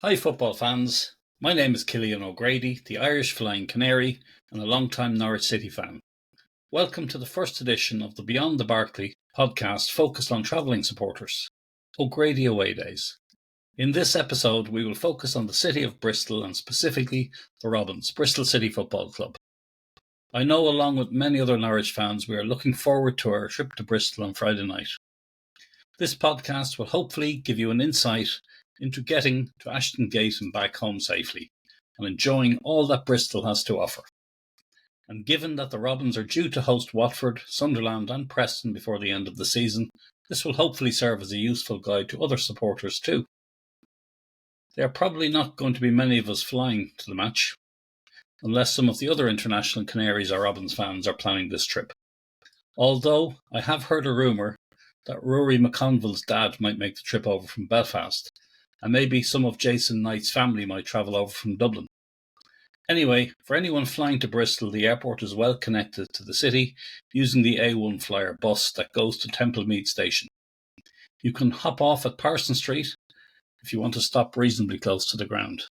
Hi football fans, my name is Cillian O'Grady, the Irish Flying Canary and a long-time Norwich City fan. Welcome to the first edition of the Beyond the Barclay podcast focused on travelling supporters, O'Grady Away Days. In this episode we will focus on the city of Bristol and specifically the Robins, Bristol City Football Club. I know along with many other Norwich fans we are looking forward to our trip to Bristol on Friday night. This podcast will hopefully give you an insight into getting to Ashton Gate and back home safely and enjoying all that Bristol has to offer. And given that the Robins are due to host Watford, Sunderland and Preston before the end of the season, this will hopefully serve as a useful guide to other supporters too. There are probably not going to be many of us flying to the match, unless some of the other international Canaries or Robins fans are planning this trip. Although I have heard a rumour that Rory McConville's dad might make the trip over from Belfast, and maybe some of Jason Knight's family might travel over from Dublin. Anyway, for anyone flying to Bristol, the airport is well connected to the city using the A1 Flyer bus that goes to Templemead Station. You can hop off at Parson Street if you want to stop reasonably close to the ground.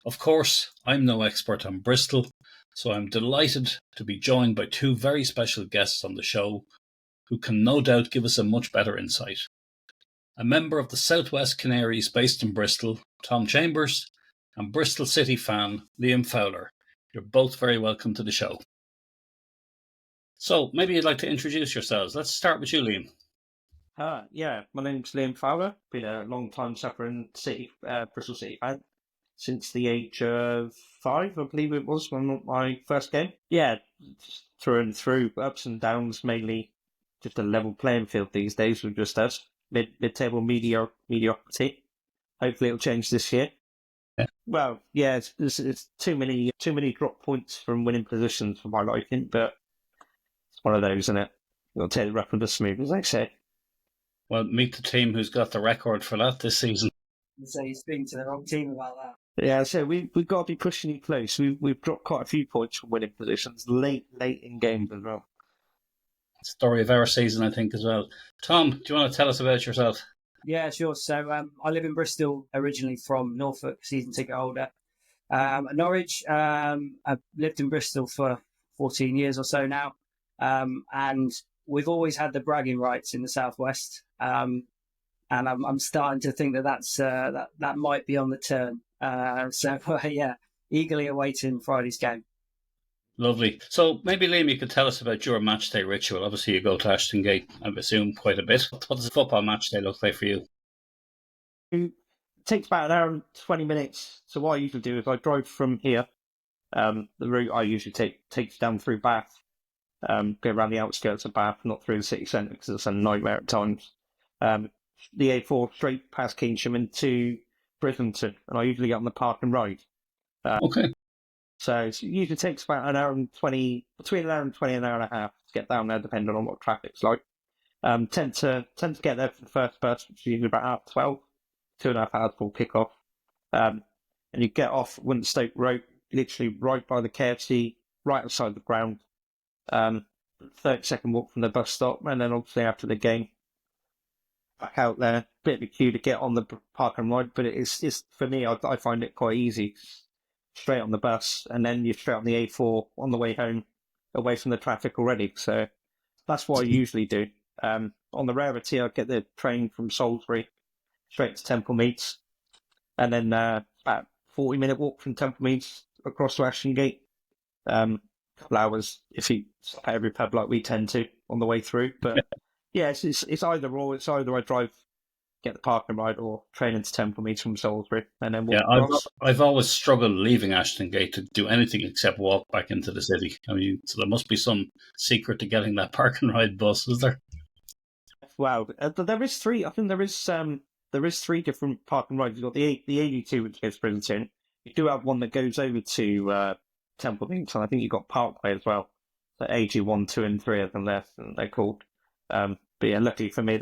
Of course, I'm no expert on Bristol, so I'm delighted to be joined by two very special guests on the show who can no doubt give us a much better insight. A member of the South West Canaries based in Bristol, Tom Chambers, and Bristol City fan, Liam Fowler. You're both very welcome to the show. So, maybe you'd like to introduce yourselves. Let's start with you, Liam. My name's Cillian Fowler. Been a long time suffering Bristol City fan since the age of 5, I believe it was, when my first game. Yeah, through and through, ups and downs, mainly just a level playing field these days with just us. Mid-table mediocrity. Hopefully it'll change this year. Yeah. Well, yeah, it's too many drop points from winning positions for my liking, but it's one of those, isn't it? You'll take the rough with the smooth, as they say. Well, meet the team who's got the record for that this season. So you're speaking to the wrong team about that. Yeah, so we've got to be pushing you close. We've dropped quite a few points from winning positions late in games as well. Story of our season, I think, as well. Tom, do you want to tell us about yourself? Yeah, sure. So I live in Bristol, originally from Norfolk, season ticket holder. At Norwich, I've lived in Bristol for 14 years or so now. And we've always had the bragging rights in the South West. And I'm starting to think that might be on the turn. Eagerly awaiting Friday's game. Lovely. So maybe, Liam, you could tell us about your match day ritual. Obviously, you go to Ashton Gate, I assume, quite a bit. What does a football match day look like for you? It takes about an hour and 20 minutes. So what I usually do is I drive from here. The route I usually take takes down through Bath, go around the outskirts of Bath, not through the city centre because it's a nightmare at times. The A4 straight past Keynsham into Brislington, and I usually get on the park and ride. Okay. So it usually takes about an hour and 20, between an hour and 20 and an hour and a half to get down there, depending on what traffic's like. Tend to get there for the first bus, which is usually about 12, 2.5 hours before kick-off. And you get off Winterstoke Road, literally right by the KFC, right outside the ground. 30-second walk from the bus stop, and then obviously after the game, back out there. Bit of a queue to get on the park and ride, but it's for me, I find it quite easy. Straight on the bus, and then you're straight on the A4 on the way home, away from the traffic already. So that's what I usually do. On the rarity, I get the train from Salisbury straight to Templemead, and then about 40-minute walk from Templemead across to Ashton Gate. Couple hours if you stop at every pub like we tend to on the way through. But yeah, it's either or. It's either I drive, get the park and ride, or train into Templemead from Salisbury and then walk across. I've always struggled leaving Ashton Gate to do anything except walk back into the city. I mean, so there must be some secret to getting that park and ride bus, is there? Wow, there is three. I think there is 3 different park and rides. You've got the 82, which goes to Brislington. You do have one that goes over to Templemead, and I think you've got Parkway as well. So AG 1, 2, and 3 of them there, they're called. But yeah, luckily for me,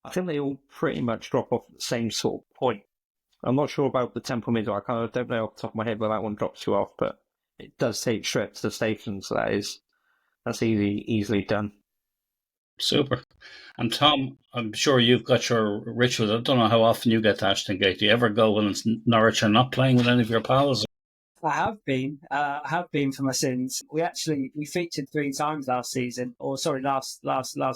I think they all pretty much drop off at the same sort of point. I'm not sure about the Templemead. I kind of don't know off the top of my head where that one drops you off, but it does take straight to the station, so that's easily done. Super. And Tom, I'm sure you've got your rituals. I don't know how often you get to Ashton Gate. Do you ever go when it's Norwich are not playing with any of your pals? I have been. I have been for my sins. We featured 3 times last season, or sorry, last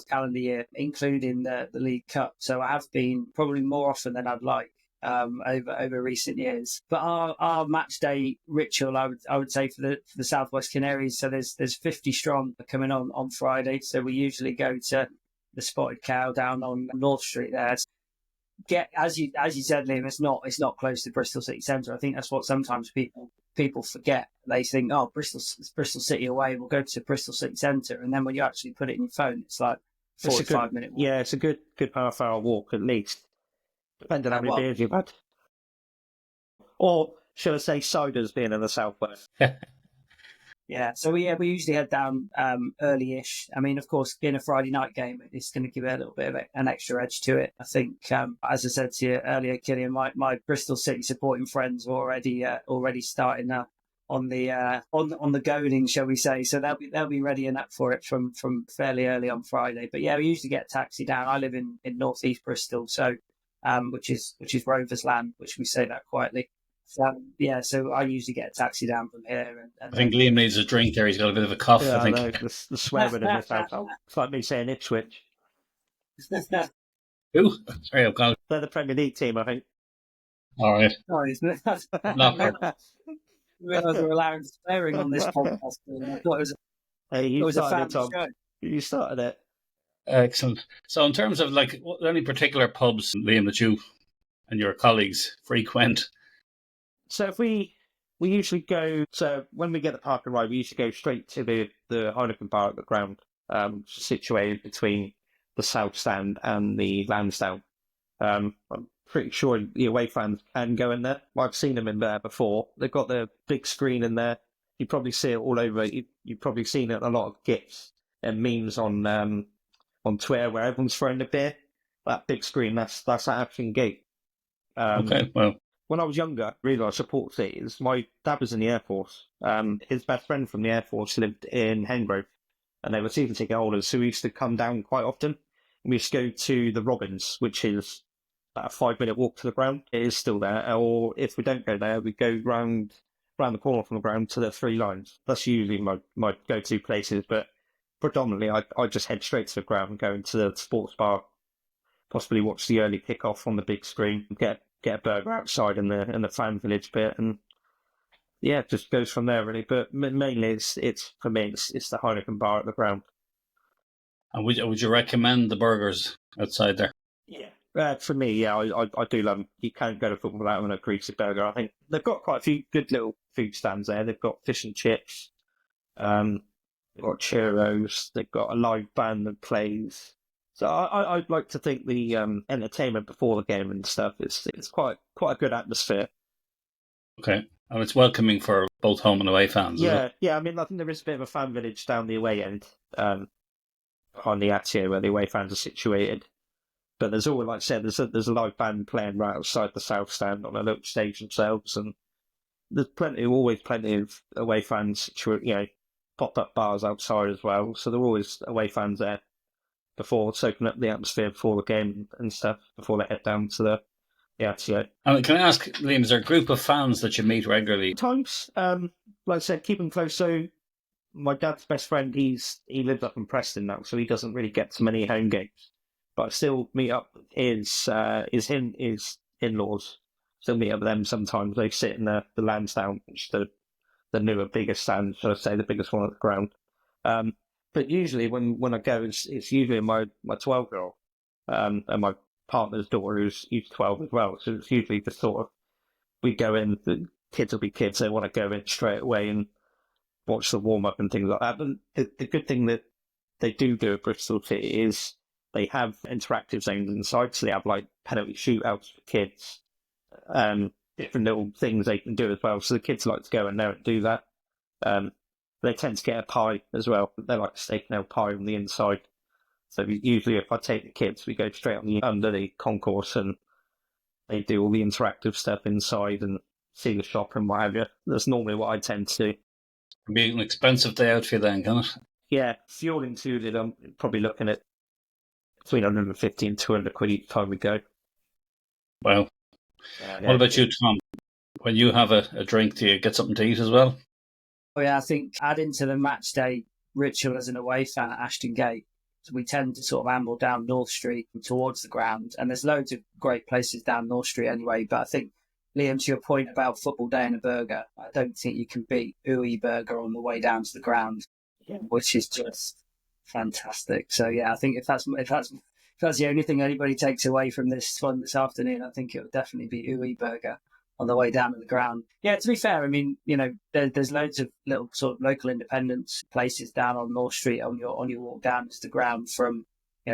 calendar year, including the League Cup. So I have been probably more often than I'd like over recent years. But our match day ritual, I would say for the South West Canaries. So there's 50 strong coming on Friday. So we usually go to the Spotted Cow down on North Street there. As you said, Liam, it's not close to Bristol City Centre. I think that's what sometimes people forget. They think, oh, Bristol City away, we'll go to Bristol City Centre, and then when you actually put it in your phone, it's like 45-minute walk. Yeah, it's a good half-hour walk at least, depending on how many beers you've had. Or should I say ciders, being in the southwest. Yeah, so we usually head down early-ish. I mean, of course, being a Friday night game, it's going to give it a little bit of an extra edge to it. I think, as I said to you earlier, Cillian, my Bristol City supporting friends are already starting on the going, shall we say? So they'll be ready and up for it from fairly early on Friday. But yeah, we usually get a taxi down. I live in northeast Bristol, so which is Rovers land, which we say that quietly. So I usually get a taxi down from here. And I think Liam needs a drink there. He's got a bit of a cough, Yeah, I think. I know, the swearing in this household. It's like me saying Ipswich. Who? Sorry, I've got. They're the Premier League team, I think. All right. Oh, isn't it? Not good. We're allowing swearing on this podcast. I thought it was a family Tom. show. You started it. Excellent. So, in terms of any particular pubs, Liam, that you and your colleagues frequent? So if we usually so when we get the park and ride, we usually go straight to the Heineken bar at the ground, situated between the south stand and the land stand. I'm pretty sure the away fans can go in there. I've seen them in there before. They've got the big screen in there. You probably see it all over. You've probably seen it in a lot of GIFs and memes on Twitter where everyone's throwing the beer. That big screen, that's at Ashton Gate. Okay, well. When I was younger, really I support cities. My dad was in the Air Force. His best friend from the Air Force lived in Hengrove, and they were season ticket holders, so we used to come down quite often. We used to go to the Robins, which is about a 5-minute walk to the ground. It is still there, or if we don't go there, we go round the corner from the ground to the Three Lions. That's usually my go-to places, but predominantly I just head straight to the ground and go into the sports bar, possibly watch the early kick-off on the big screen, get a burger outside in the fan village bit, and yeah, it just goes from there really. But mainly it's for me it's the Heineken bar at the ground. And would you recommend the burgers outside there? Yeah, for me, yeah, I do love them. You can't go to football without having a greasy burger. I think they've got quite a few good little food stands there. They've got fish and chips, they've got churros, they've got a live band that plays. So I'd like to think the entertainment before the game and stuff it's quite a good atmosphere. Okay, and it's welcoming for both home and away fans. Yeah. I mean, I think there is a bit of a fan village down the away end, on the Atio where the away fans are situated. But there's always, like I said, there's a live band playing right outside the south stand on a little stage themselves, and there's always plenty of away fans, pop-up bars outside as well. So there are always away fans there before soaking up the atmosphere before the game and stuff, before they head down to the Atio. And can I ask, Liam, is there a group of fans that you meet regularly? Times, like I said, keep them close. So my dad's best friend, he lives up in Preston now, so he doesn't really get to many home games. But I still meet up with his in-laws. Still meet up with them sometimes. They sit in the Lansdowne, which is the newer, bigger stand, should I say, the biggest one at the ground. But usually when I go, it's usually my 12-year-old and my partner's daughter who's 12 as well. So it's usually just sort of, we go in, the kids will be kids, they want to go in straight away and watch the warm-up and things like that. But the good thing that they do at Bristol City is they have interactive zones inside, so they have like penalty shootouts for kids, different little things they can do as well. So the kids like to go in there and do that. They tend to get a pie as well. They like a steak and ale pie on the inside. So usually if I take the kids, we go straight under the concourse and they do all the interactive stuff inside and see the shop and what have you. That's normally what I tend to do. It'd be an expensive day out for you then, can it? Yeah, fuel included, I'm probably looking at between 150 and 200 quid each time we go. Wow. What about you, Tom? When you have a drink, do you get something to eat as well? Oh yeah, I think adding to the match day ritual as an away fan at Ashton Gate, so we tend to sort of amble down North Street and towards the ground, and there's loads of great places down North Street anyway. But I think, Liam, to your point about football day and a burger, I don't think you can beat Uwe Burger on the way down to the ground, which is just fantastic. So yeah, I think if that's the only thing anybody takes away from this fun this afternoon, I think it would definitely be Uwe Burger on the way down to the ground. Yeah, to be fair, I mean, there's loads of little sort of local independence places down on North Street on your walk down to the ground from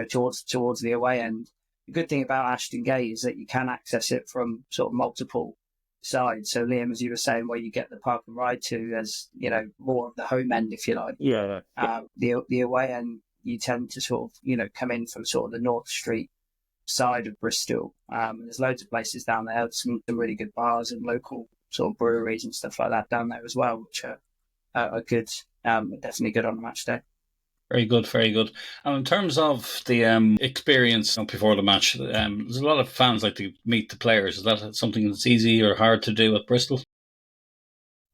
towards the away end. The good thing about Ashton Gate is that you can access it from sort of multiple sides. So Liam, as you were saying, where you get the park and ride to, as more of the home end, if you like. Yeah. The away end, you tend to sort of come in from sort of the North Street side of Bristol. There's loads of places down there, some really good bars and local sort of breweries and stuff like that down there as well, which are good, definitely good on a match day. Very good, very good. And in terms of the experience before the match, there's a lot of fans like to meet the players. Is that something that's easy or hard to do at Bristol?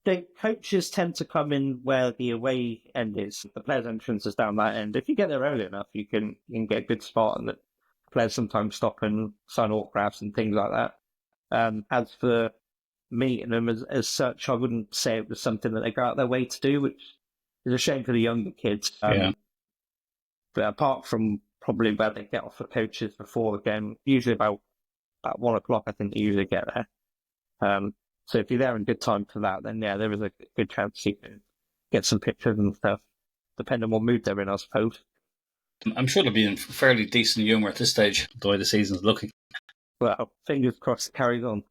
The coaches tend to come in where the away end is. The players' entrance is down that end. If you get there early enough, you can get a good spot, and the players sometimes stop and sign autographs and things like that. As for meeting them as such, I wouldn't say it was something that they go out their way to do, which is a shame for the younger kids. But apart from probably where they get off the coaches before the game, usually about 1 o'clock, I think they usually get there. So if you're there in good time for that, then yeah, there is a good chance you can get some pictures and stuff, depending on what mood they're in, I suppose. I'm sure they'll be in fairly decent humour at this stage, the way the season's looking. Well, fingers crossed it carries on.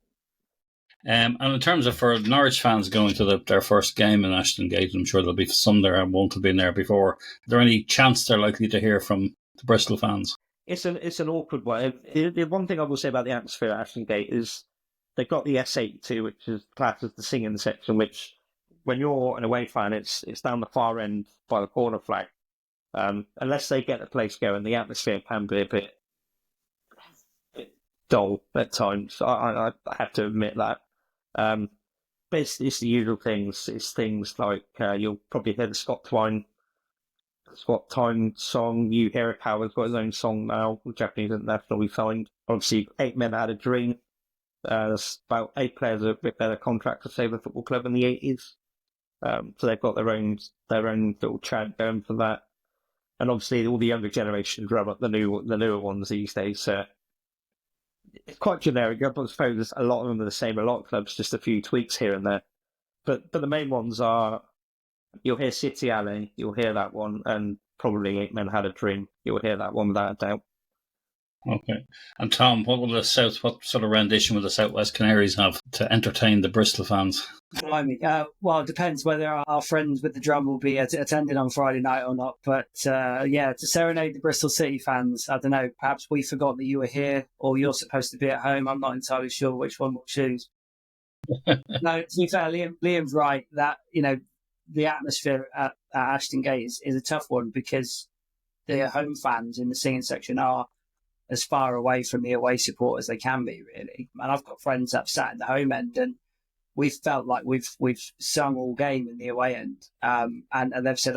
And in terms of for Norwich fans going to their first game in Ashton Gate, I'm sure there'll be some there and won't have been there before. Is there any chance they're likely to hear from the Bristol fans? It's an awkward one. The one thing I will say about the atmosphere at Ashton Gate is they've got the S82, which is classed as the singing section, which when you're an away fan, it's down the far end by the corner flag. Unless they get the place going, the atmosphere can be a bit dull at times. I have to admit that. But it's the usual things. It's things like you'll probably hear the Scott Tyne song. You hear Howard's got his own song now, the Japanese international we signed. Obviously, 8 Men Had a Dream. There's about 8 players that ripped their contract to save the football club in the 80s. So they've got their own little chant going for that. And obviously, all the younger generation drum up the newer ones these days. It's quite generic. I suppose a lot of them are the same. A lot of clubs, just a few tweaks here and there. But the main ones are, you'll hear City Alley, you'll hear that one, and probably 8 Men Had a Dream. You'll hear that one without a doubt. Okay. And Tom, what sort of rendition will the South West Canaries have to entertain the Bristol fans? Well, it depends whether our friends with the drum will be attending on Friday night or not. But to serenade the Bristol City fans, I don't know, perhaps we forgot that you were here or you're supposed to be at home. I'm not entirely sure which one we'll choose. No, to be fair, Liam's right that, the atmosphere at Ashton Gate is a tough one because the home fans in the singing section are as far away from the away support as they can be, really. And I've got friends that have sat in the home end and we've felt like we've sung all game in the away end. And they've said,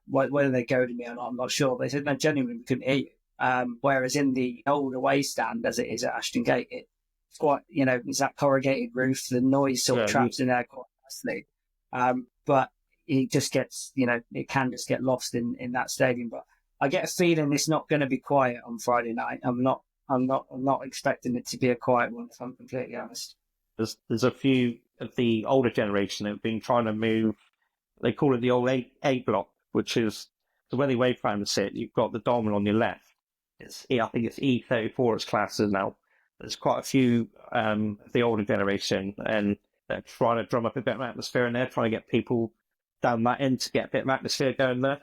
whether they go to me or not, I'm not sure. But they said, no, genuinely, we couldn't hear you. Whereas in the old away stand, as it is at Ashton Gate, it's quite, it's that corrugated roof, the noise sort of traps in there quite nicely. But it just gets, it can just get lost in that stadium. But I get a feeling it's not going to be quiet on Friday night. I'm not expecting it to be a quiet one, if I'm completely honest. There's a few of the older generation that have been trying to move. They call it the old A block, which is the where the away fans sit. You've got the Dolman on your left. I think it's E34 as classes now. There's quite a few of the older generation, and they're trying to drum up a bit of atmosphere in there, trying to get people down that end to get a bit of atmosphere going there.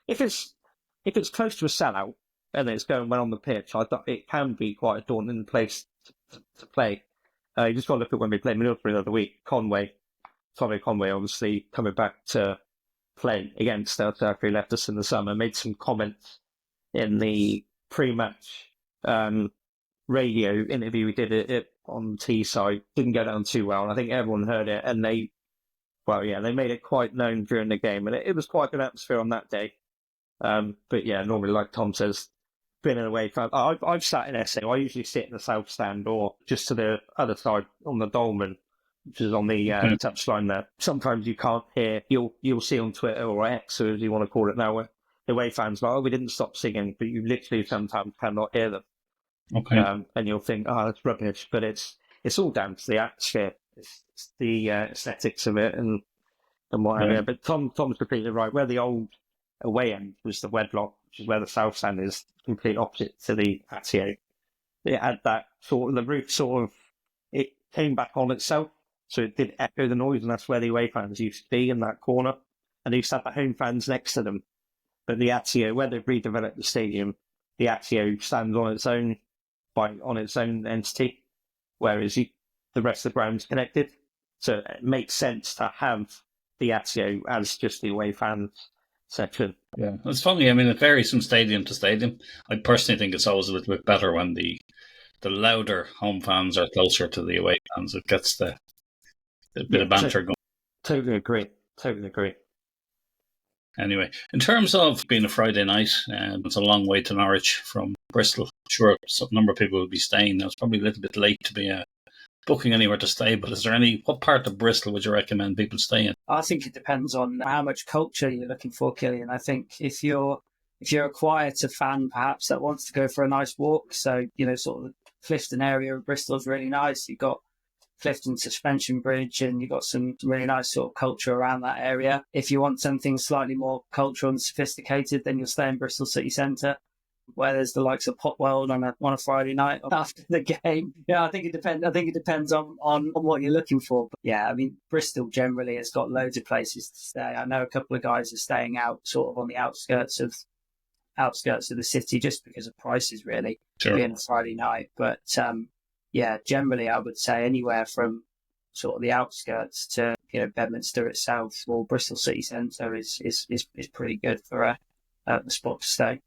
If it's close to a sellout and it's going well on the pitch, I thought it can be quite a daunting place to play. You just got to look at when we played Middlesbrough the other week. Tommy Conway, obviously coming back to play against us after he left us in the summer, made some comments in the pre-match radio interview we did it on Teesside didn't go down too well. And I think everyone heard it, and they made it quite known during the game, and it was quite an atmosphere on that day. But yeah, normally, like Tom says, been an away fan. I've sat in SA. I usually sit in the south stand or just to the other side on the dolman, which is on the touchline there. Sometimes you can't hear. You'll see on Twitter or X, or as you want to call it now, where the away fans like, we didn't stop singing, but you literally sometimes cannot hear them. Okay. And you'll think, that's rubbish, but it's all down to the atmosphere. It's the aesthetics of it and what have you. But Tom's completely right. Where the old away end was the Wedlock, which is where the south stand is, complete opposite to the patio. It had that the roof it came back on itself, so it did echo the noise, and that's where the away fans used to be, in that corner. And they used to have the home fans next to them. But the Atio, where they've redeveloped the stadium, the Atio stands on its own entity, whereas the rest of the ground's connected. So it makes sense to have the Atio as just the away fans section. Yeah, it's funny. I mean, it varies from stadium to stadium. I personally think it's always a little bit better when the louder home fans are closer to the away fans. It gets the bit of banter going. Totally agree. Anyway, in terms of being a Friday night, it's a long way to Norwich from Bristol. I'm sure a number of people will be staying. Now, it's probably a little bit late to be booking anywhere to stay, but what part of Bristol would you recommend people stay in? I think it depends on how much culture you're looking for, Cillian. I think if you're a quieter fan, perhaps, that wants to go for a nice walk, so, sort of the Clifton area of Bristol is really nice. You've got Clifton Suspension Bridge, and you've got some really nice sort of culture around that area. If you want something slightly more cultural and sophisticated, then you'll stay in Bristol City Centre, where there's the likes of Pot World on a Friday night after the game. Yeah, I think it depends on what you're looking for. But yeah, I mean, Bristol generally has got loads of places to stay. I know a couple of guys are staying out sort of on the outskirts of the city just because of prices, really, being a Friday night. But yeah, generally I would say anywhere from sort of the outskirts to Bedminster itself or Bristol City Centre is pretty good for a spot to stay.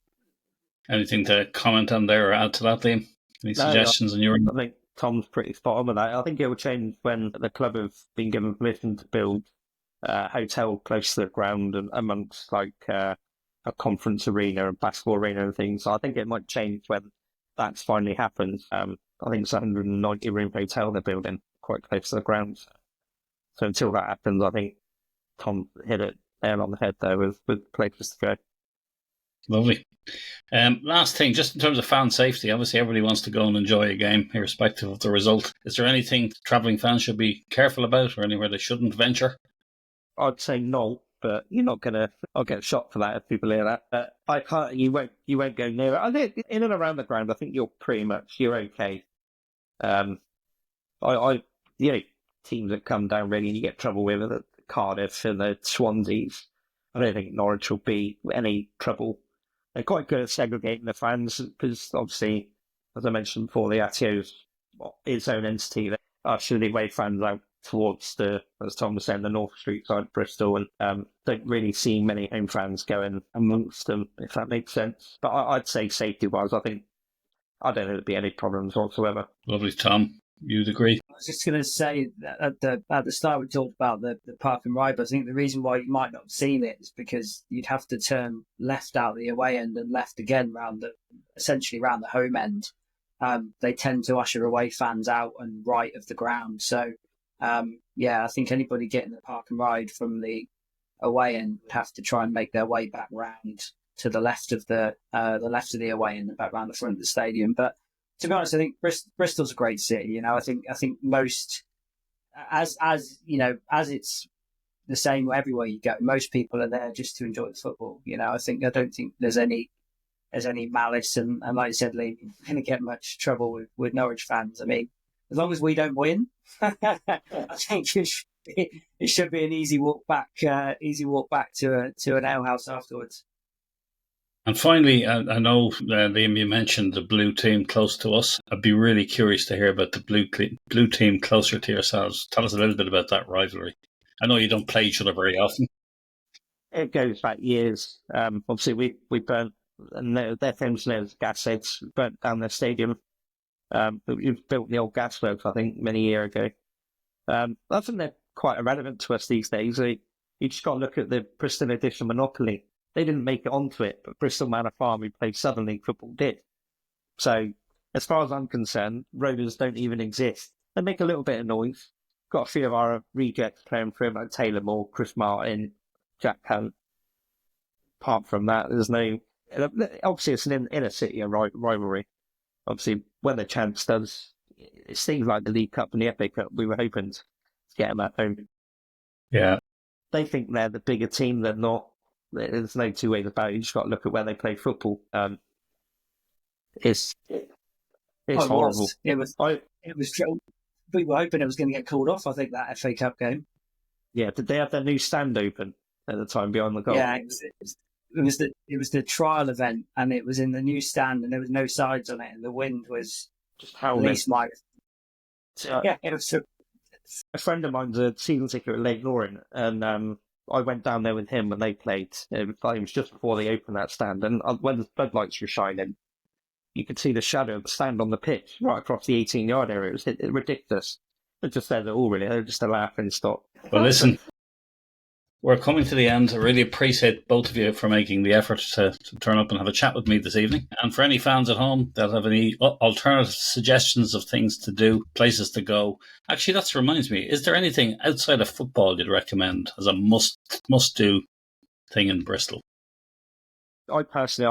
Anything to comment on there or add to that, Liam? Any suggestions on your end? I think Tom's pretty spot on with that. I think it will change when the club have been given permission to build a hotel close to the ground and amongst like a conference arena and basketball arena and things. So I think it might change when that's finally happened. I think it's a 190-room hotel they're building quite close to the ground. So until that happens, I think Tom hit it nail on the head there with places to go. Lovely. Last thing, just in terms of fan safety, obviously everybody wants to go and enjoy a game, irrespective of the result. Is there anything travelling fans should be careful about, or anywhere they shouldn't venture? I'd say no, but you're not gonna. I'll get shot for that if people hear that. But I can't. You won't go near it. I think in and around the ground, I think you're okay. Teams that come down really, and you get trouble with the Cardiff and the Swanseas. I don't think Norwich will be any trouble. They're quite good at segregating the fans because, obviously, as I mentioned before, the Atio's its own entity. They usher the away fans out towards as Tom was saying, the North Street side of Bristol, and don't really see many home fans going amongst them, if that makes sense. But I'd say safety-wise, I don't think there'd be any problems whatsoever. Lovely, Tom. You'd agree? I was just going to say that at the start we talked about the park and ride, but I think the reason why you might not have seen it is because you'd have to turn left out the away end and left again essentially round the home end. They tend to usher away fans out and right of the ground. So I think anybody getting the park and ride from the away end would have to try and make their way back round to the left of the away end and back round the front of the stadium. But to be honest, I think Bristol's a great city. I think most, as it's the same everywhere you go. Most people are there just to enjoy the football. I don't think there's any malice, and like you said, Lee, you're going to get much trouble with Norwich fans. I mean, as long as we don't win, I think it should be an easy walk back to an ale house afterwards. And finally, I know, Liam, you mentioned the blue team close to us. I'd be really curious to hear about the blue team closer to yourselves. Tell us a little bit about that rivalry. I know you don't play each other very often. It goes back years. Obviously, we burnt and they're famous known as gas heads, burnt down their stadium. It built the old gas works, I think, many years ago. I think they're quite irrelevant to us these days. You just got to look at the Bristol edition Monopoly. They didn't make it onto it, but Bristol Manor Farm, who played Southern League football, did. So, as far as I'm concerned, Rovers don't even exist. They make a little bit of noise. Got a few of our rejects playing for him, like Taylor Moore, Chris Martin, Jack Hunt. Apart from that, there's no... Obviously, it's an inner city rivalry. Obviously, when the chance does, it seems like the League Cup and the FA Cup, we were hoping to get them at home. Yeah. They think they're the bigger team. They're not. There's no two ways about it. You just got to look at where they play football. It's horrible. It was. We were hoping it was going to get called off. I think that FA Cup game. Yeah, did they have their new stand open at the time behind the goal? Yeah, it was the trial event, and it was in the new stand, and there was no sides on it, and the wind was just howling. At least yeah, it was. A friend of mine's a season ticket at Lake Loring, and I went down there with him when they played. It was just before they opened that stand, and when the floodlights were shining, you could see the shadow of the stand on the pitch right across the 18-yard area. It was ridiculous. It just said it all, really. They were just a laughing stock. Well, listen, we're coming to the end. I really appreciate both of you for making the effort to turn up and have a chat with me this evening. And for any fans at home that have any alternative suggestions of things to do, places to go, actually, that reminds me, is there anything outside of football you'd recommend as a must-do thing in Bristol? I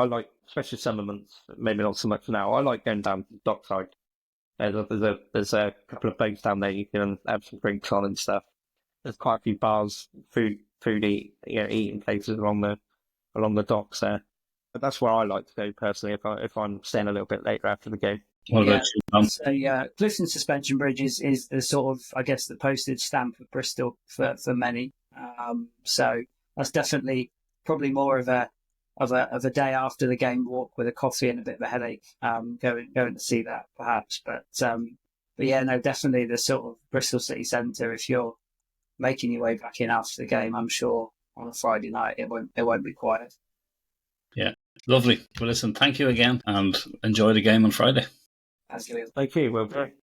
like, especially summer months, maybe not so much now, I like going down to the dockside. There's a couple of boats down there you can have some drinks on and stuff. There's quite a few bars, eating places along the docks there. But that's where I like to go personally if I'm staying a little bit later after the game. What about you? So Clifton Suspension Bridge is the sort of, I guess, the postage stamp of Bristol for many. So that's definitely probably more of a day after the game walk with a coffee and a bit of a headache. Going to see that perhaps, but yeah, no, definitely the sort of Bristol City Centre. If you're making your way back in after the game, I'm sure on a Friday night it won't be quiet. Yeah, lovely. Well, listen, thank you again, and enjoy the game on Friday. Thank you. Thank you. Well,